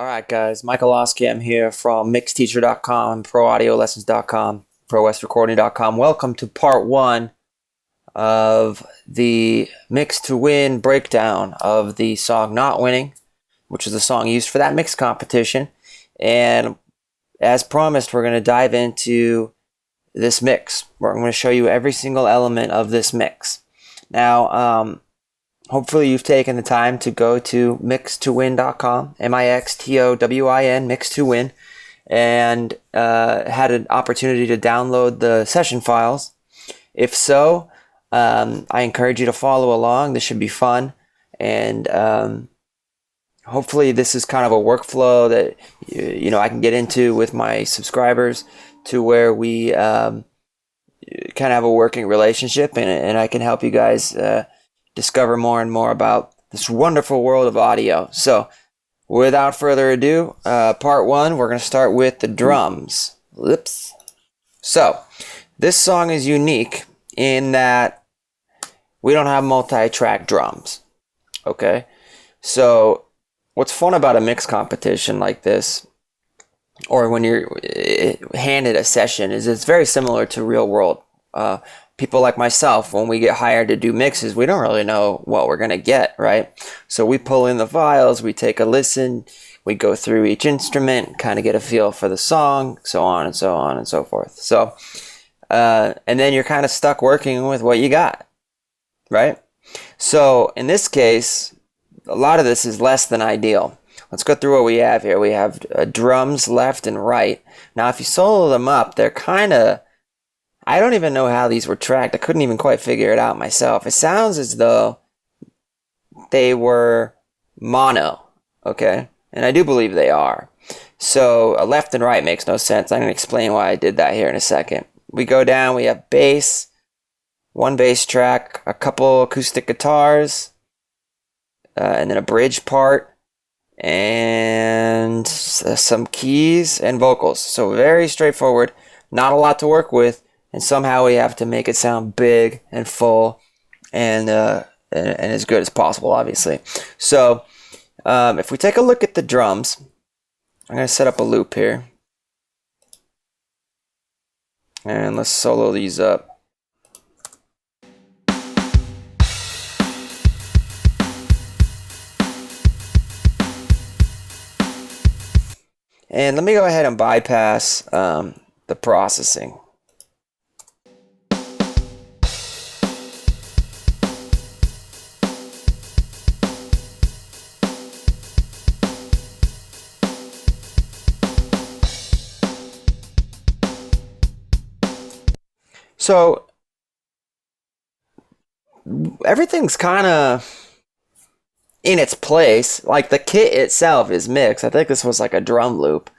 Alright guys, Michael Oski, I'm here from mixteacher.com, proaudiolessons.com, prowestrecording.com. Welcome to part one of the Mix to Win breakdown of the song Not Winning, which is the song used for that mix competition. And as promised, we're going to dive into this mix, where I'm going to show you every single element of this mix. Now, hopefully you've taken the time to go to mixtowin.com, MIXTOWIN, Mix to Win, and had an opportunity to download the session files. If so, I encourage you to follow along. This should be fun, and hopefully this is kind of a workflow that I can get into with my subscribers, to where we kind of have a working relationship, and I can help you guys discover more and more about this wonderful world of audio. So without further ado, part one, we're going to start with the drums. Whoops. So this song is unique in that we don't have multi-track drums. Okay, so what's fun about a mix competition like this, or when you're handed a session, is it's very similar to real world. People like myself, when we get hired to do mixes, we don't really know what we're going to get, right? So we pull in the files, we take a listen, we go through each instrument, kind of get a feel for the song, so on and so on and so forth. So, and then you're kind of stuck working with what you got, right? So in this case, a lot of this is less than ideal. Let's go through what we have here. We have drums left and right. Now, if you solo them up, they're kind of, I don't even know how these were tracked. I couldn't even quite figure it out myself. It sounds as though they were mono, okay? And I do believe they are. So a left and right makes no sense. I'm going to explain why I did that here in a second. We go down, we have bass, one bass track, a couple acoustic guitars, and then a bridge part, and some keys and vocals. So very straightforward, not a lot to work with. And somehow we have to make it sound big and full and as good as possible, obviously. So if we take a look at the drums, I'm going to set up a loop here. And let's solo these up. And let me go ahead and bypass the processing. So everything's kind of in its place. Like the kit itself is mixed. I think this was like a drum loop.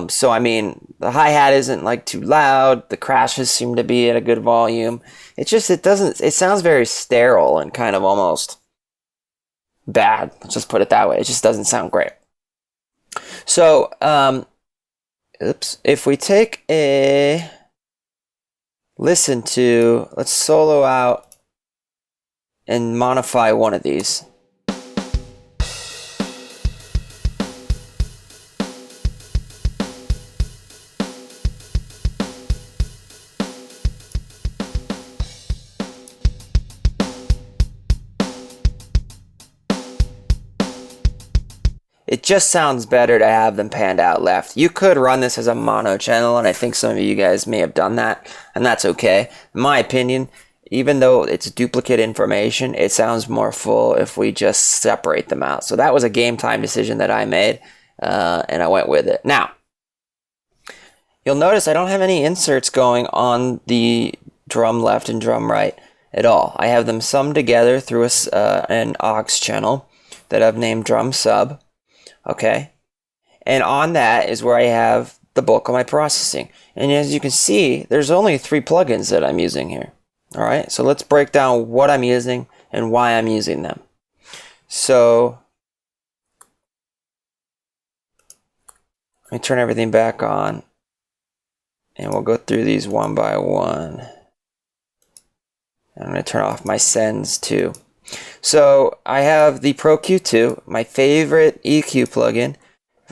So I mean, the hi-hat isn't like too loud. The crashes seem to be at a good volume. It sounds very sterile and kind of almost bad. Let's just put it that way. It just doesn't sound great. So, if we take a listen to, let's solo out and modify one of these. It just sounds better to have them panned out left. You could run this as a mono channel, and I think some of you guys may have done that, and that's okay. In my opinion, even though it's duplicate information, it sounds more full if we just separate them out. So that was a game time decision that I made, and I went with it. Now, you'll notice I don't have any inserts going on the drum left and drum right at all. I have them summed together through an aux channel that I've named drum sub. Okay, and on that is where I have the bulk of my processing. And as you can see, there's only 3 plugins that I'm using here. All right, so let's break down what I'm using and why I'm using them. So let me turn everything back on, and we'll go through these one by one. I'm going to turn off my sends too. So I have the Pro Q2, my favorite EQ plugin,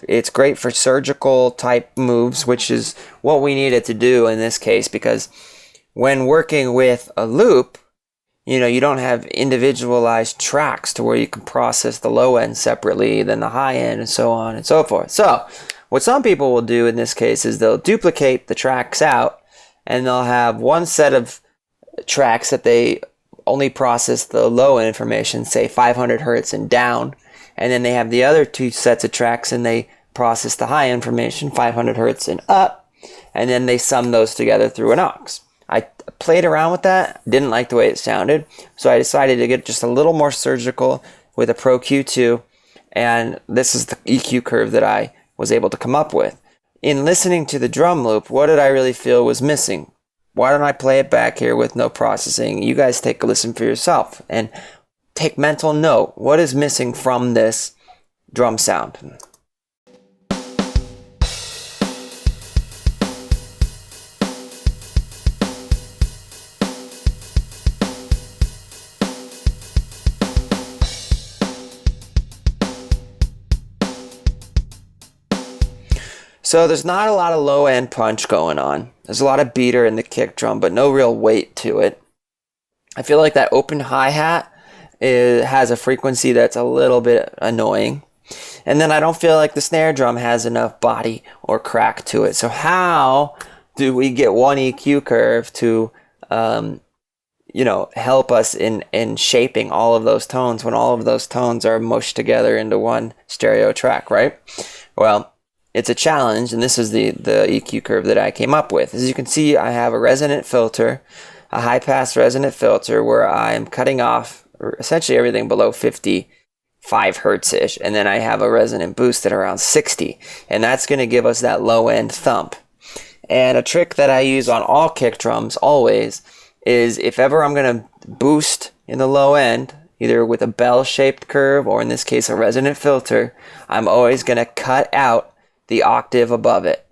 It's great for surgical type moves, which is what we needed to do in this case, because when working with a loop, you don't have individualized tracks to where you can process the low end separately than the high end, and so on and so forth. So what some people will do in this case is they'll duplicate the tracks out, and they'll have one set of tracks that they only process the low end information, say 500 hertz and down, and then they have the other two sets of tracks and they process the high information, 500 hertz and up, and then they sum those together through an aux. I played around with that, didn't like the way it sounded, so I decided to get just a little more surgical with a Pro Q2, and this is the EQ curve that I was able to come up with. In listening to the drum loop, what did I really feel was missing? Why don't I play it back here with no processing? You guys take a listen for yourself and take mental note. What is missing from this drum sound? So there's not a lot of low end punch going on. There's a lot of beater in the kick drum, but no real weight to it. I feel like that open hi-hat has a frequency that's a little bit annoying. And then I don't feel like the snare drum has enough body or crack to it. So how do we get one EQ curve to help us in shaping all of those tones when all of those tones are mushed together into one stereo track, right? Well, it's a challenge, and this is the EQ curve that I came up with. As you can see, I have a resonant filter, a high-pass resonant filter, where I am cutting off essentially everything below 55 hertz-ish, and then I have a resonant boost at around 60, and that's going to give us that low-end thump. And a trick that I use on all kick drums always is if ever I'm going to boost in the low end, either with a bell-shaped curve or in this case a resonant filter, I'm always going to cut out the octave above it,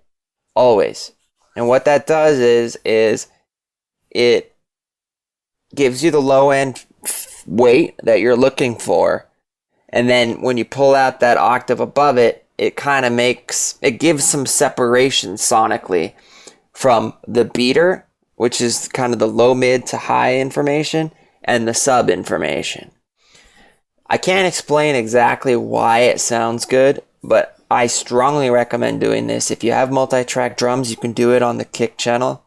always. And what that does is it gives you the low end weight that you're looking for, and then when you pull out that octave above it, it kind of gives some separation sonically from the beater, which is kind of the low mid to high information, and the sub information. I can't explain exactly why it sounds good, but I strongly recommend doing this. If you have multi-track drums, you can do it on the kick channel.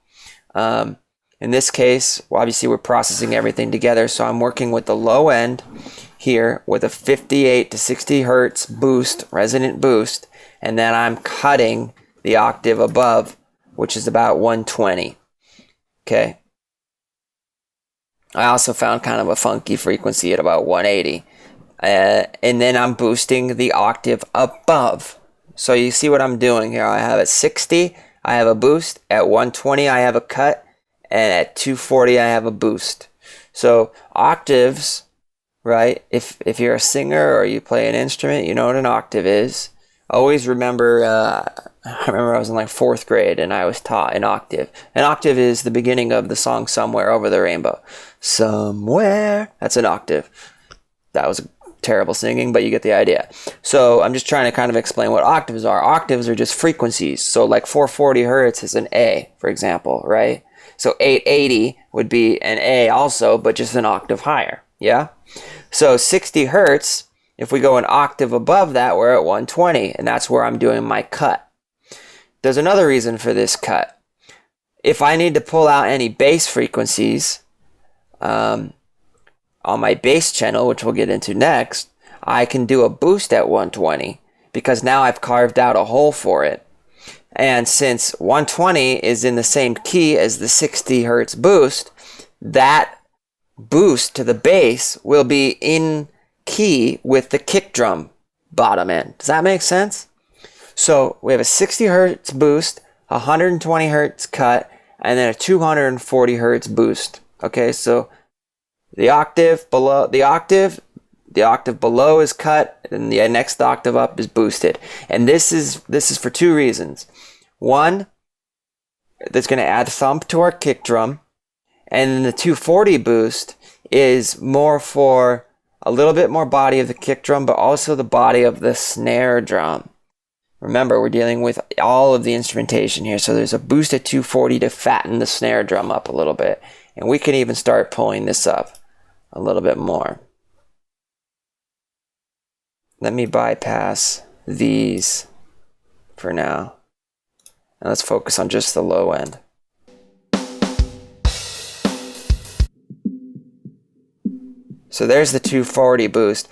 In this case, obviously we're processing everything together, so I'm working with the low end here with a 58 to 60 hertz boost, resonant boost, and then I'm cutting the octave above, which is about 120. Okay. I also found kind of a funky frequency at about 180. And then I'm boosting the octave above. So you see what I'm doing here. I have at 60, I have a boost. At 120, I have a cut. And at 240, I have a boost. So octaves, right? If you're a singer or you play an instrument, you know what an octave is. Always remember, I remember I was in like 4th grade and I was taught an octave. An octave is the beginning of the song Somewhere Over the Rainbow. Somewhere. That's an octave. That was terrible singing, but you get the idea. So I'm just trying to kind of explain what octaves are. Octaves are just frequencies. So like 440 hertz is an A, for example, right? So 880 would be an A also, but just an octave higher, yeah? So 60 hertz, if we go an octave above that, we're at 120, and that's where I'm doing my cut. There's another reason for this cut. If I need to pull out any bass frequencies, on my bass channel, which we'll get into next, I can do a boost at 120 because now I've carved out a hole for it. And since 120 is in the same key as the 60 hertz boost, that boost to the bass will be in key with the kick drum bottom end. Does that make sense? So we have a 60 hertz boost, a 120 hertz cut, and then a 240 hertz boost. Okay, so the octave below is cut, and the next octave up is boosted. And this is for two reasons. One, that's going to add thump to our kick drum, and then the 240 boost is more for a little bit more body of the kick drum, but also the body of the snare drum, Remember, we're dealing with all of the instrumentation here. So there's a boost at 240 to fatten the snare drum up a little bit. And we can even start pulling this up a little bit more. Let me bypass these for now. And let's focus on just the low end. So there's the 240 boost.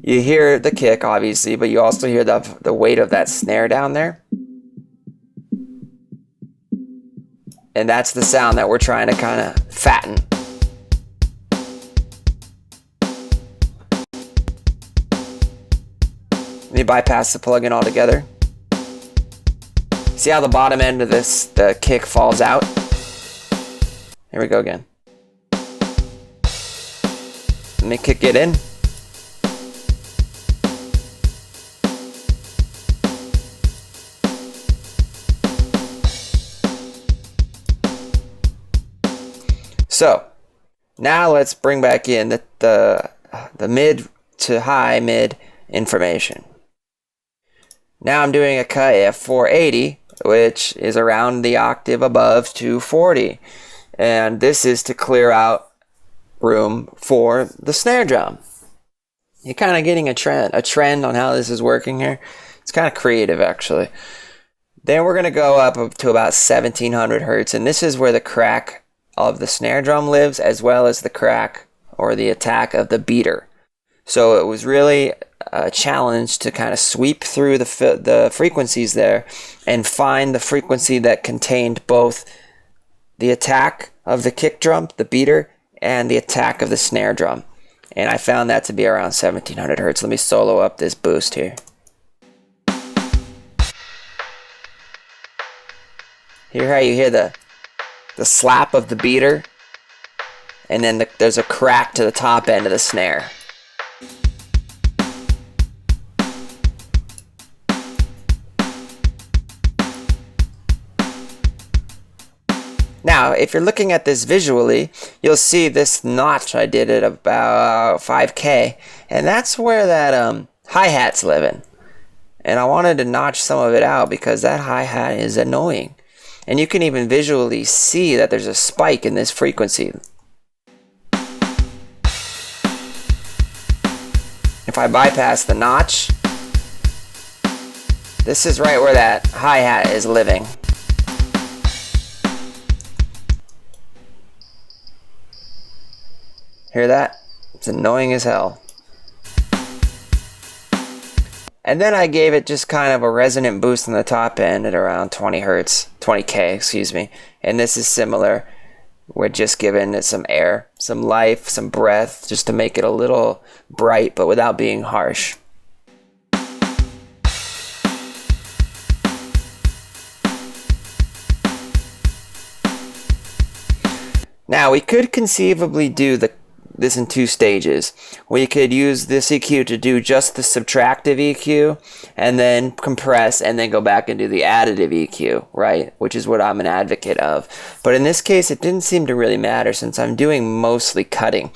You hear the kick, obviously, but you also hear the weight of that snare down there. And that's the sound that we're trying to kind of fatten. Let me bypass the plugin altogether. See how the bottom end of the kick falls out? Here we go again. Let me kick it in. So now let's bring back in the mid to high mid information. Now I'm doing a cut at 480, which is around the octave above 240. And this is to clear out room for the snare drum. You're kind of getting a trend on how this is working here. It's kind of creative, actually. Then we're going to go up to about 1700 hertz, and this is where the crack of the snare drum lives, as well as the crack or the attack of the beater. So it was really a challenge to kind of sweep through the frequencies there and find the frequency that contained both the attack of the kick drum, the beater, and the attack of the snare drum. And I found that to be around 1700 hertz. Let me solo up this boost here. Hear how you hear the slap of the beater, and then there's a crack to the top end of the snare. Now, if you're looking at this visually, you'll see this notch I did at about 5K, and that's where that hi-hat's living. And I wanted to notch some of it out because that hi-hat is annoying. And you can even visually see that there's a spike in this frequency. If I bypass the notch, this is right where that hi-hat is living. Hear that? It's annoying as hell. And then I gave it just kind of a resonant boost on the top end at around 20 hertz, 20K, excuse me. And this is similar. We're just giving it some air, some life, some breath, just to make it a little bright, but without being harsh. Now, we could conceivably do this in two stages. We could use this EQ to do just the subtractive EQ and then compress and then go back and do the additive EQ, right? Which is what I'm an advocate of. But in this case, it didn't seem to really matter since I'm doing mostly cutting.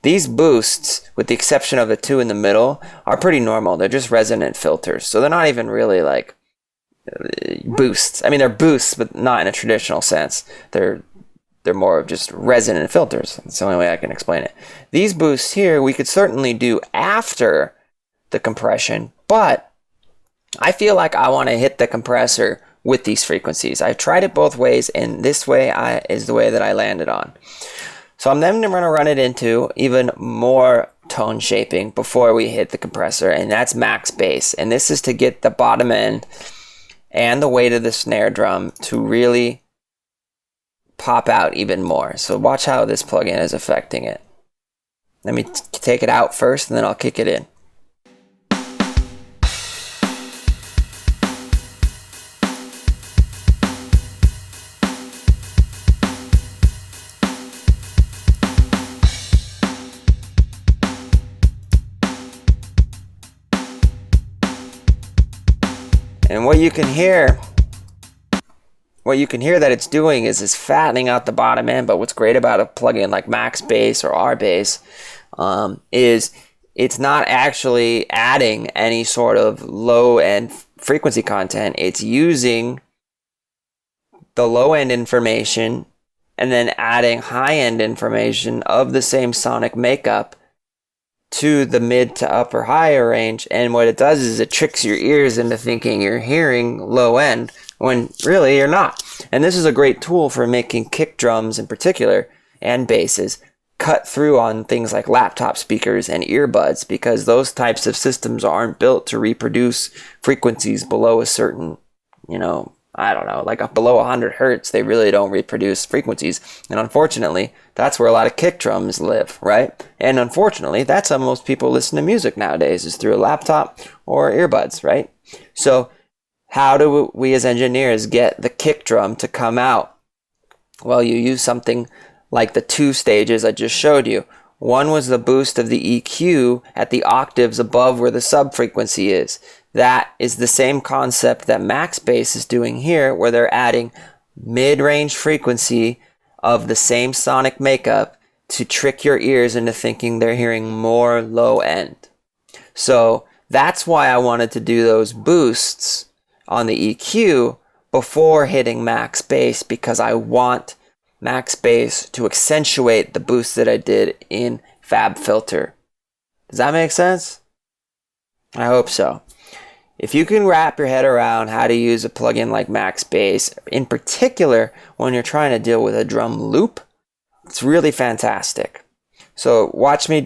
These boosts, with the exception of the two in the middle, are pretty normal. They're just resonant filters. So they're not even really like boosts. I mean, they're boosts, but not in a traditional sense. They're more of just resonant filters. That's the only way I can explain it. These boosts here, we could certainly do after the compression, but I feel like I want to hit the compressor with these frequencies. I've tried it both ways, and this way is the way that I landed on. So I'm then going to run it into even more tone shaping before we hit the compressor, and that's max bass. And this is to get the bottom end and the weight of the snare drum to really pop out even more. So watch how this plugin is affecting it. Let me take it out first, and then I'll kick it in. And what you can hear that it's doing is it's fattening out the bottom end. But what's great about a plugin like Max Bass or R-Bass is it's not actually adding any sort of low end frequency content. It's using the low end information and then adding high end information of the same sonic makeup to the mid to upper higher range. And what it does is it tricks your ears into thinking you're hearing low end when really you're not. And this is a great tool for making kick drums in particular and basses cut through on things like laptop speakers and earbuds, because those types of systems aren't built to reproduce frequencies below a certain, I don't know, like below 100 hertz. They really don't reproduce frequencies. And unfortunately, that's where a lot of kick drums live, right? And unfortunately, that's how most people listen to music nowadays, is through a laptop or earbuds, right? So how do we as engineers get the kick drum to come out? Well, you use something like the 2 stages I just showed you. One was the boost of the EQ at the octaves above where the sub-frequency is. That is the same concept that Max Bass is doing here, where they're adding mid-range frequency of the same sonic makeup to trick your ears into thinking they're hearing more low end. So that's why I wanted to do those boosts on the EQ before hitting Max Bass, because I want Max Bass to accentuate the boost that I did in FabFilter. Does that make sense? I hope so. If you can wrap your head around how to use a plugin like Max Bass, in particular when you're trying to deal with a drum loop, it's really fantastic. So watch me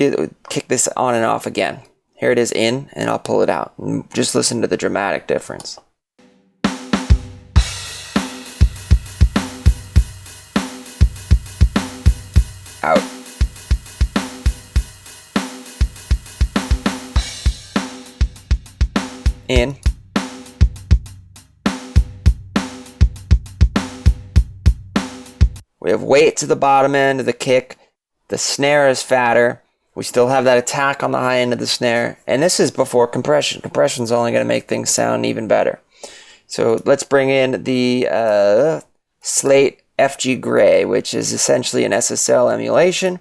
kick this on and off again. Here it is in, and I'll pull it out. And just listen to the dramatic difference. Out. In. We have weight to the bottom end of the kick. The snare is fatter. We still have that attack on the high end of the snare. And this is before compression. Compression is only going to make things sound even better. So let's bring in the Slate FG Gray, which is essentially an SSL emulation.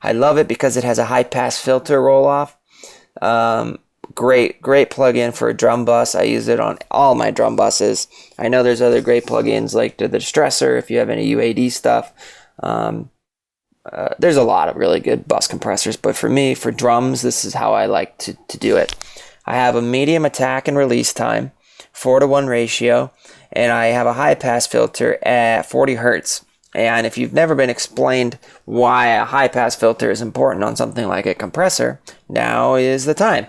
I love it because it has a high pass filter roll off. Great plugin for a drum bus. I use it on all my drum buses. I know there's other great plugins like the Distressor if you have any UAD stuff. There's a lot of really good bus compressors, but for me, for drums, this is how I like to do it. I have a medium attack and release time, 4:1 ratio, and I have a high pass filter at 40 hertz. And if you've never been explained why a high pass filter is important on something like a compressor, now is the time.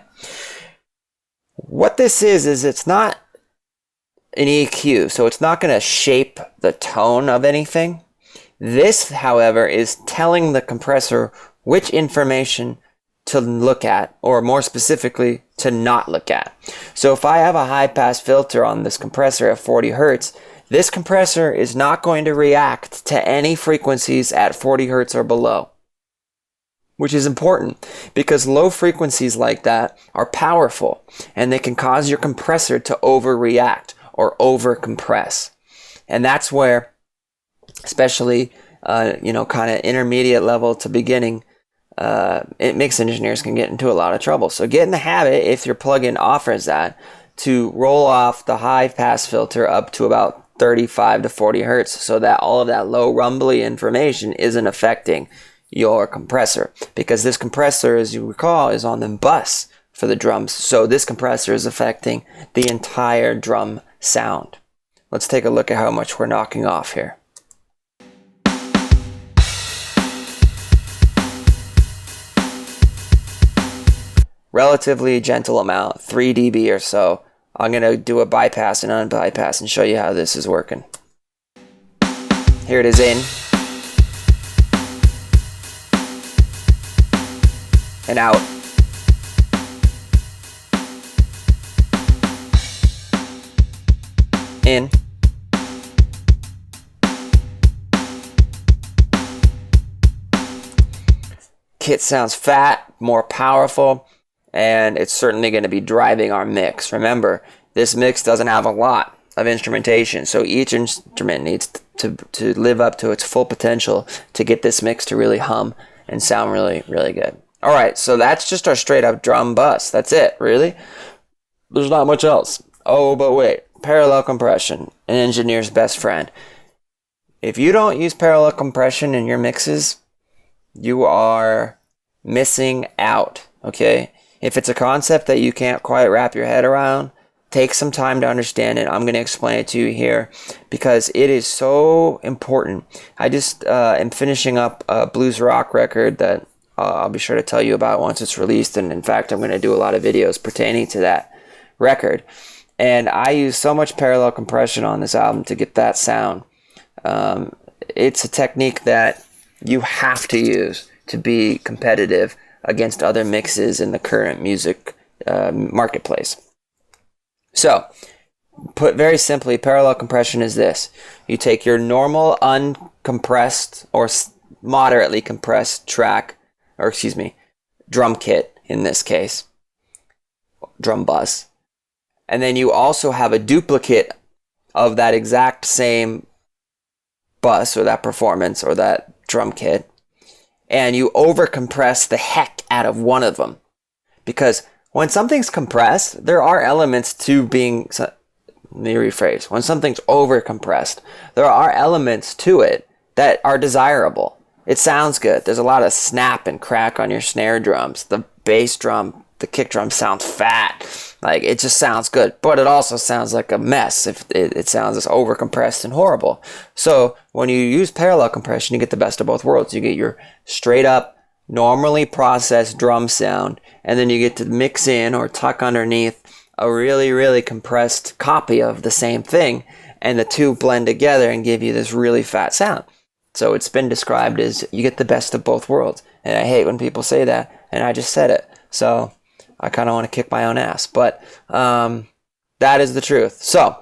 What this is it's not an EQ, so it's not going to shape the tone of anything. This, however, is telling the compressor which information to look at, or more specifically, to not look at. So if I have a high pass filter on this compressor at 40 hertz, this compressor is not going to react to any frequencies at 40 hertz or below, which is important because low frequencies like that are powerful and they can cause your compressor to overreact or overcompress. And that's where, especially, kind of intermediate level to beginning, mix engineers can get into a lot of trouble. So get in the habit, if your plugin offers that, to roll off the high pass filter up to about 35 to 40 hertz so that all of that low rumbly information isn't affecting your compressor, because this compressor, as you recall, is on the bus for the drums. So this compressor is affecting the entire drum sound. Let's take a look at how much we're knocking off here. Relatively gentle amount, 3 dB or so. I'm going to do a bypass and unbypass and show you how this is working. Here it is in. And out. In. Kit sounds fat, more powerful, and it's certainly going to be driving our mix. Remember, this mix doesn't have a lot of instrumentation, so each instrument needs to live up to its full potential to get this mix to really hum and sound really, really good. All right, so that's just our straight up drum bus. That's it, really. There's not much else. Oh, but wait, parallel compression, an engineer's best friend. If you don't use parallel compression in your mixes, you are missing out, okay? If it's a concept that you can't quite wrap your head around, take some time to understand it. I'm going to explain it to you here because it is so important. I just am finishing up a blues rock record that I'll be sure to tell you about once it's released. And in fact, I'm going to do a lot of videos pertaining to that record. And I use so much parallel compression on this album to get that sound. It's a technique that you have to use to be competitive against other mixes in the current music marketplace. So, put very simply, parallel compression is this. You take your normal uncompressed or moderately compressed track, drum kit in this case, drum bus, and then you also have a duplicate of that exact same bus or that performance or that drum kit, and you overcompress the heck out of one of them. Because when something's compressed, there are elements to being, let me rephrase, when something's overcompressed, there are elements to it that are desirable. It sounds good. There's a lot of snap and crack on your snare drums. The bass drum, the kick drum sounds fat. Like, it just sounds good. But it also sounds like a mess if it sounds just overcompressed and horrible. So when you use parallel compression, you get the best of both worlds. You get your straight up, normally processed drum sound, and then you get to mix in or tuck underneath a really, really compressed copy of the same thing, and the two blend together and give you this really fat sound. So it's been described as you get the best of both worlds. And I hate when people say that, and I just said it. So I kind of want to kick my own ass. But that is the truth. So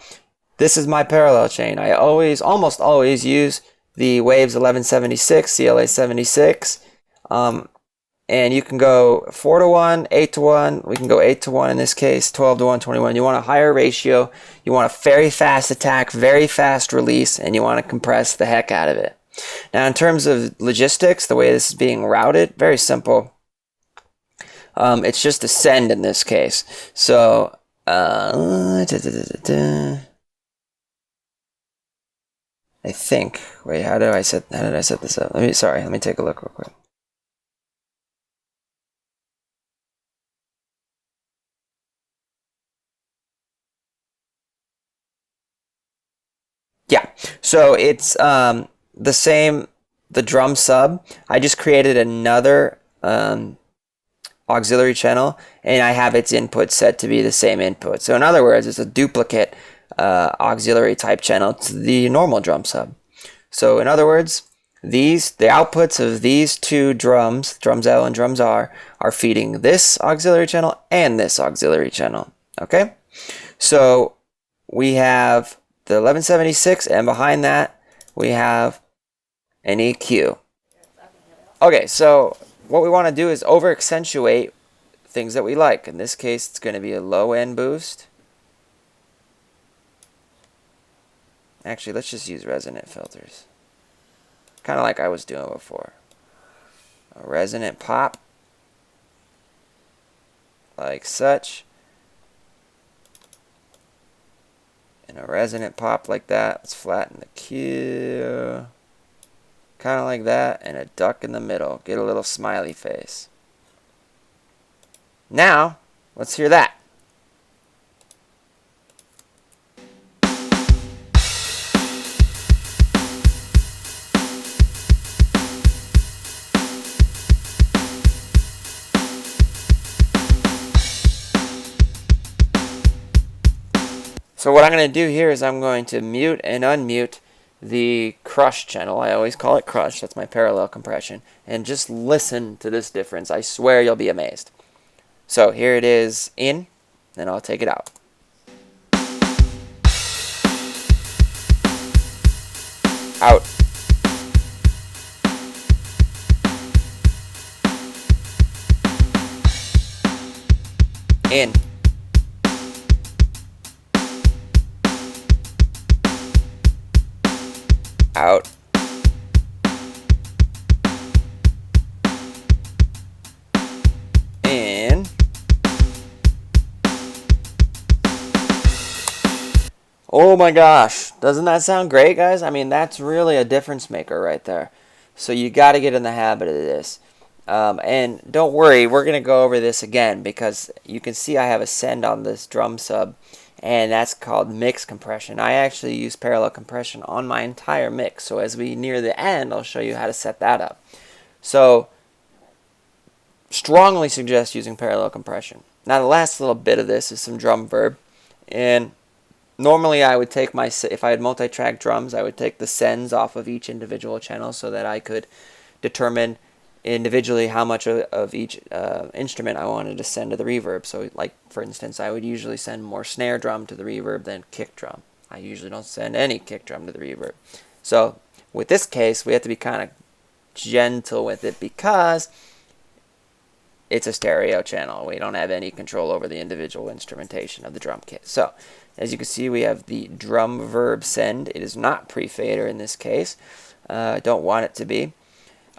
this is my parallel chain. I almost always use the Waves 1176, CLA 76. And you can go 4-to-1, 8-to-1. We can go 8-to-1 in this case, 12-to-1, 21. You want a higher ratio. You want a very fast attack, very fast release, and you want to compress the heck out of it. Now, in terms of logistics, the way this is being routed, very simple. It's just a send in this case. So, I think. Wait, how did I set this up? Let me take a look real quick. Yeah, so it's the same, the drum sub. I just created another auxiliary channel, and I have its input set to be the same input. So in other words, it's a duplicate auxiliary type channel to the normal drum sub. So in other words, the outputs of these two drums L and drums R, are feeding this auxiliary channel and this auxiliary channel. Okay? So we have the 1176, and behind that we have an EQ. Okay, so what we want to do is over accentuate things that we like. In this case, it's going to be a low end boost. Actually, let's just use resonant filters. Kind of like I was doing before. A resonant pop, like such. And a resonant pop like that. Let's flatten the Q. Kind of like that. And a duck in the middle. Get a little smiley face. Now, let's hear that. So what I'm going to do here is I'm going to mute and unmute the crush channel. I always call it crush. That's my parallel compression. And just listen to this difference. I swear you'll be amazed. So here it is in, and I'll take it out. Out. In. Out. In. Oh my gosh, doesn't that sound great, guys? I mean, that's really a difference maker right there. So you got to get in the habit of this. And don't worry, we're going to go over this again because you can see I have a send on this drum sub, and that's called mix compression. I actually use parallel compression on my entire mix. So as we near the end, I'll show you how to set that up. So strongly suggest using parallel compression. Now the last little bit of this is some drum verb, and normally I would take if I had multi-track drums, I would take the sends off of each individual channel so that I could determine individually how much of each instrument I wanted to send to the reverb. So like for instance, I would usually send more snare drum to the reverb than kick drum. I usually don't send any kick drum to the reverb. So with this case, we have to be kind of gentle with it because it's a stereo channel. We don't have any control over the individual instrumentation of the drum kit. So, as you can see, we have the drum verb send. It is not pre-fader in this case. Don't want it to be.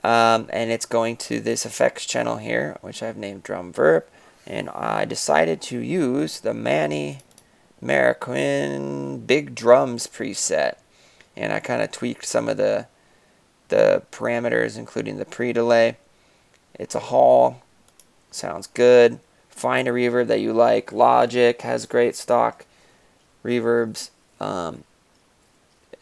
And it's going to this effects channel here, which I've named drum verb. And I decided to use the Manny Marroquin Big Drums preset. And I kind of tweaked some of the parameters, including the pre-delay. It's a Hall. Sounds good. Find a reverb that you like. Logic has great stock reverbs.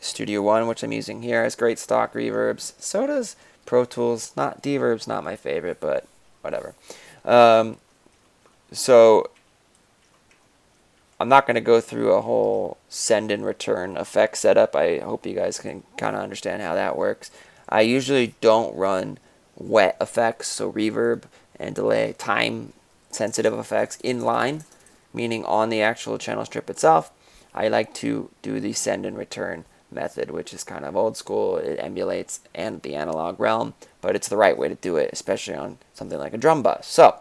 Studio One, which I'm using here, has great stock reverbs. So does Pro Tools. Not Diverb's not my favorite, but whatever. So I'm not going to go through a whole send and return effect setup. I hope you guys can kind of understand how that works. I usually don't run wet effects, so reverb and delay, time sensitive effects in line, meaning on the actual channel strip itself. I like to do the send and return method, which is kind of old school. It emulates the analog realm, but it's the right way to do it, especially on something like a drum bus. So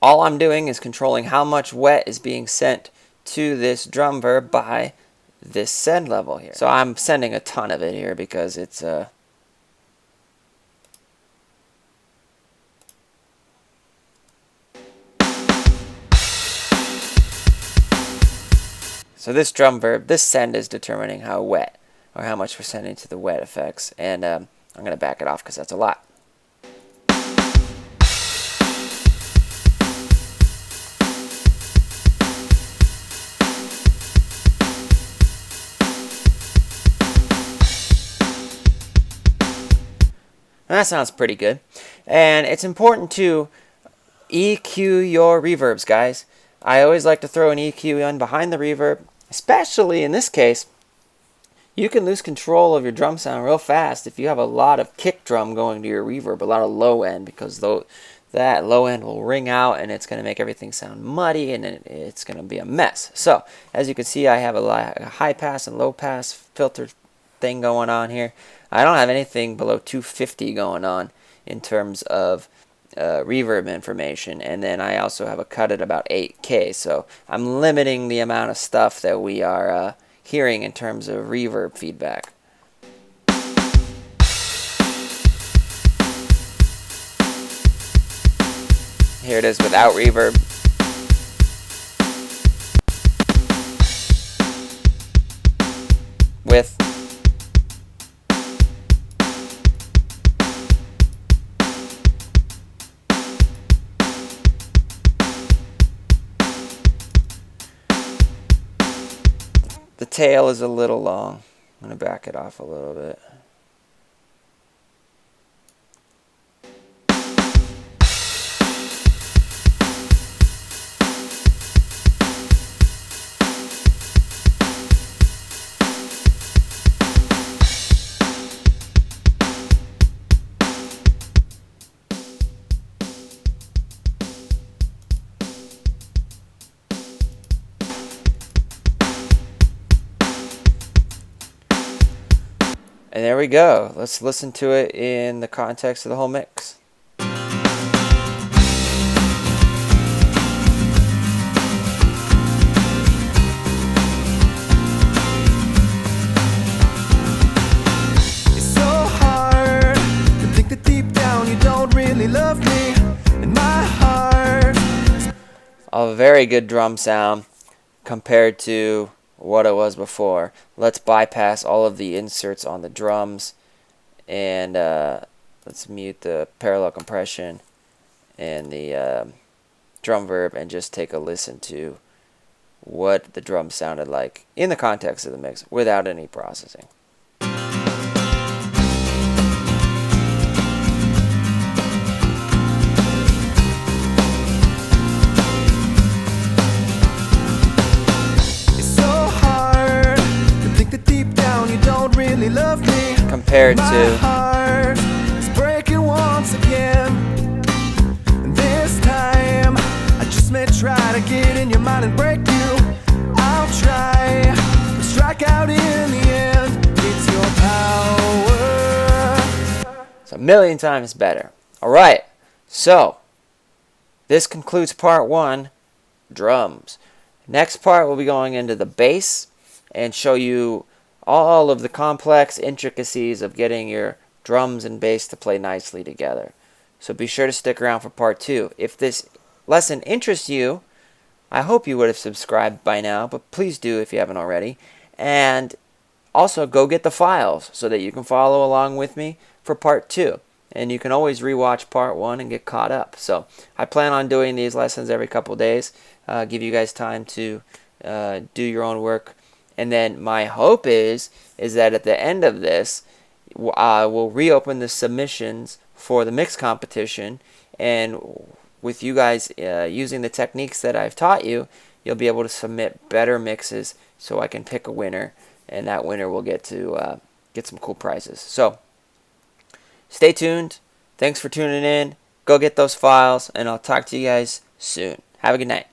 all I'm doing is controlling how much wet is being sent to this drum verb by this send level here. So I'm sending a ton of it here because it's so this drum verb, this send is determining how wet, or how much we're sending to the wet effects. And I'm going to back it off because that's a lot. And that sounds pretty good. And it's important to EQ your reverbs, guys. I always like to throw an EQ in behind the reverb. Especially in this case, you can lose control of your drum sound real fast if you have a lot of kick drum going to your reverb, a lot of low end, because that low end will ring out and it's going to make everything sound muddy and it's going to be a mess. So, as you can see, I have a high pass and low pass filter thing going on here. I don't have anything below 250 going on in terms of reverb information, and then I also have a cut at about 8K, so I'm limiting the amount of stuff that we are hearing in terms of reverb feedback. Here it is without reverb. With. The tail is a little long. I'm going to back it off a little bit. And there we go. Let's listen to it in the context of the whole mix. It's so hard to think that deep down you don't really love me in my heart. A very good drum sound compared to what it was before. Let's bypass all of the inserts on the drums, and let's mute the parallel compression and the drum verb, and just take a listen to what the drum sounded like in the context of the mix without any processing. Really love me. Compared My to heart is breaking once again. And this time I just may try to get in your mind and break you. I'll try to strike out in the end. It's your power. It's a million times better. Alright, so this concludes part 1, drums. Next part we'll be going into the bass and show you all of the complex intricacies of getting your drums and bass to play nicely together. So be sure to stick around for part 2. If this lesson interests you, I hope you would have subscribed by now, but please do if you haven't already. And also go get the files so that you can follow along with me for part 2. And you can always rewatch part 1 and get caught up. So I plan on doing these lessons every couple days, give you guys time to do your own work. And then my hope is that at the end of this, we'll reopen the submissions for the mix competition, and with you guys using the techniques that I've taught you, you'll be able to submit better mixes so I can pick a winner, and that winner will get to get some cool prizes. So stay tuned. Thanks for tuning in. Go get those files, and I'll talk to you guys soon. Have a good night.